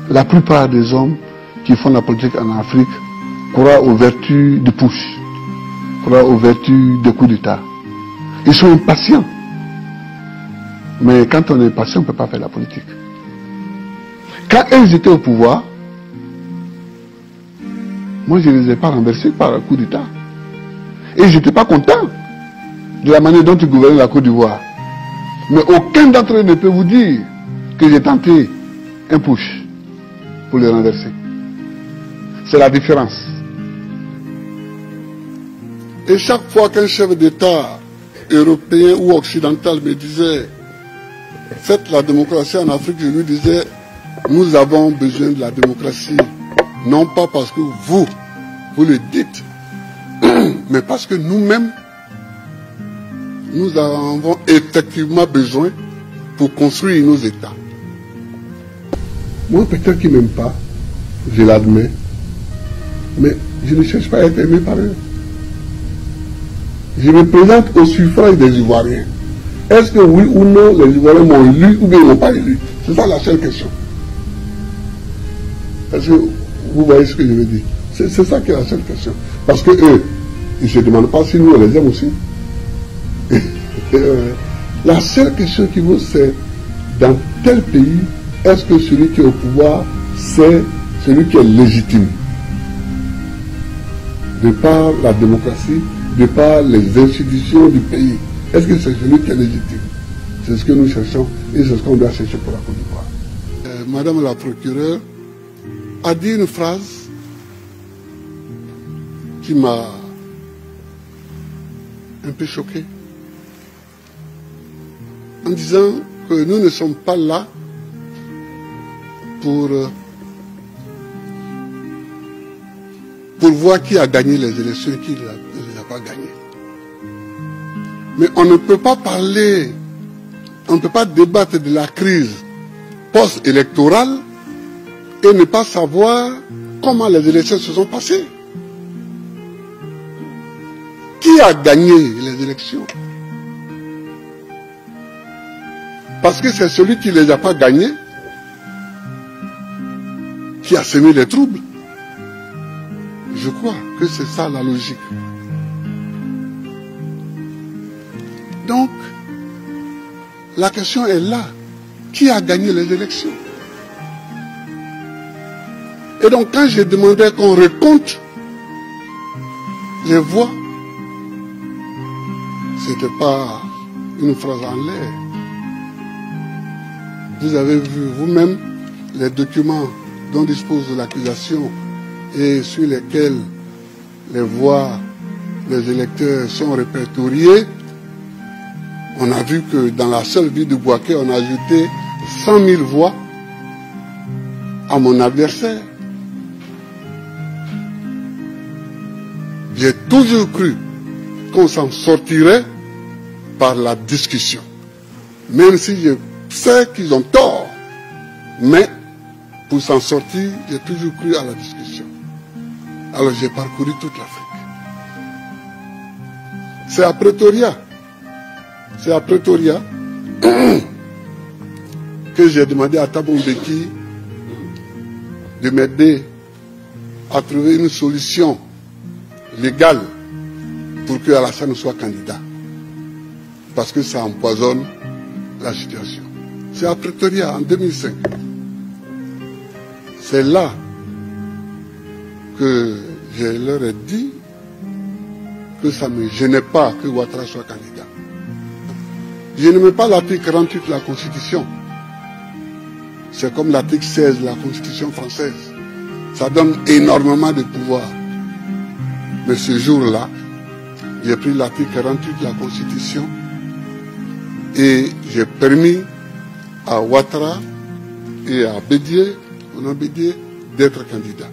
la plupart des hommes qui font la politique en Afrique croient aux vertus du push, croient aux vertus des coups d'État. Ils sont impatients. Mais quand on est impatient, on ne peut pas faire la politique. Quand ils étaient au pouvoir, moi je ne les ai pas renversés par un coup d'État. Et je n'étais pas content de la manière dont ils gouvernaient la Côte d'Ivoire. Mais aucun d'entre eux ne peut vous dire que j'ai tenté un push pour les renverser. C'est la différence. Et chaque fois qu'un chef d'État européen ou occidental me disait « Faites la démocratie en Afrique », je lui disais « Nous avons besoin de la démocratie, non pas parce que vous le dites, mais parce que nous-mêmes, nous avons effectivement besoin pour construire nos États. » Moi, peut-être qu'ils ne m'aiment pas, je l'admets, mais je ne cherche pas à être aimé par eux. Je me présente au suffrage des Ivoiriens. Est-ce que oui ou non, les Ivoiriens m'ont élu ou bien ils ne m'ont pas élu? C'est ça la seule question. Est-ce que vous voyez ce que je veux dire? C'est ça qui est la seule question. Parce que eux, ils ne se demandent pas si nous on les aime aussi. La seule question qui vaut, c'est dans tel pays, est-ce que celui qui est au pouvoir, c'est celui qui est légitime? De par la démocratie, de par les institutions du pays. Est-ce que c'est celui qui est légitime? C'est ce que nous cherchons et c'est ce qu'on doit chercher pour la Côte d'Ivoire. Madame la procureure a dit une phrase qui m'a un peu choqué. En disant que nous ne sommes pas là pour voir qui a gagné les élections et qui ne les a pas gagnées. Mais on ne peut pas parler, on ne peut pas débattre de la crise post-électorale et ne pas savoir comment les élections se sont passées. Qui a gagné les élections? Parce que c'est celui qui ne les a pas gagnées qui a semé les troubles. Je crois que c'est ça la logique. Donc, la question est là. Qui a gagné les élections? Et donc, quand j'ai demandé qu'on recompte les voix, ce n'était pas une phrase en l'air. Vous avez vu vous-même les documents dont dispose l'accusation et sur lesquels les voix des électeurs sont répertoriées. On a vu que dans la seule ville de Bouaké, on a ajouté 100 000 voix à mon adversaire. J'ai toujours cru qu'on s'en sortirait par la discussion. Même si je sais qu'ils ont tort. Mais pour s'en sortir, j'ai toujours cru à la discussion. Alors j'ai parcouru toute l'Afrique. C'est à Pretoria. C'est à Pretoria que j'ai demandé à Thabo Mbeki de m'aider à trouver une solution légale pour que Alassane soit candidat. Parce que ça empoisonne la situation. C'est à Pretoria en 2005. C'est là que je leur ai dit que ça ne me gênait pas que Ouattara soit candidat. Je n'aimais pas l'article 48 de la Constitution. C'est comme l'article 16 de la Constitution française. Ça donne énormément de pouvoir. Mais ce jour-là, j'ai pris l'article 48 de la Constitution et j'ai permis à Ouattara et à Bédié, d'être candidat.